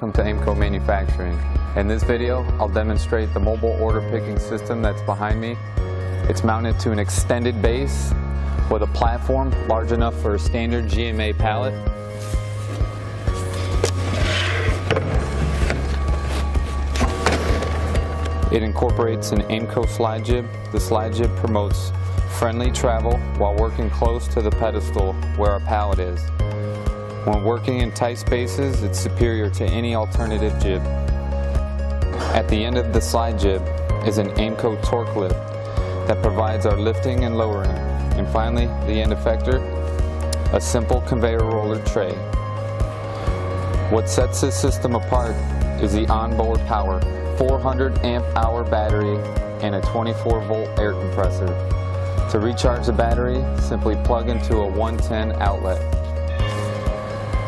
welcome to Aimco Manufacturing. In this video, I'll demonstrate the mobile order picking system that's behind me. It's mounted to an extended base with a platform large enough for a standard GMA pallet. It incorporates an Aimco SLIDEJIB. The SLIDEJIB promotes friendly travel while working close to the pedestal where our pallet is. When working in tight spaces, it's superior to any alternative jib. At the end of the SLIDEJIB is an Aimco torque lift that provides our lifting and lowering. And finally, the end effector, a simple conveyor roller tray. What sets this system apart is the onboard power, 400 amp hour battery and a 24 volt air compressor. To recharge the battery, simply plug into a 110 outlet.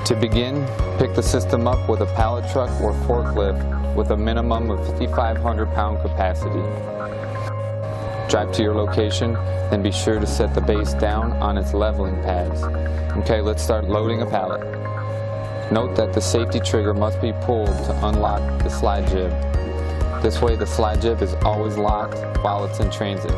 To begin, pick the system up with a pallet truck or forklift with a minimum of 5,500 pound capacity. Drive to your location, then be sure to set the base down on its leveling pads. Okay, let's start loading a pallet. Note that the safety trigger must be pulled to unlock the SLIDEJIB. This way the SLIDEJIB is always locked while it's in transit.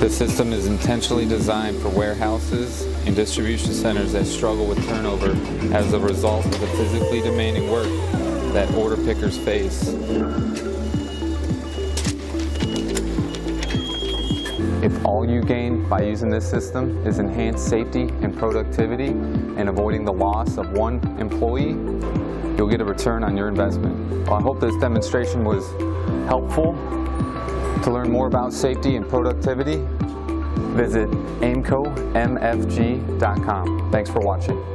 The system is intentionally designed for warehouses and distribution centers that struggle with turnover as a result of the physically demanding work that order pickers face. If all you gain by using this system is enhanced safety and productivity and avoiding the loss of one employee, you'll get a return on your investment. Well, I hope this demonstration was helpful. To learn more about safety and productivity, visit aimcomfg.com. Thanks for watching.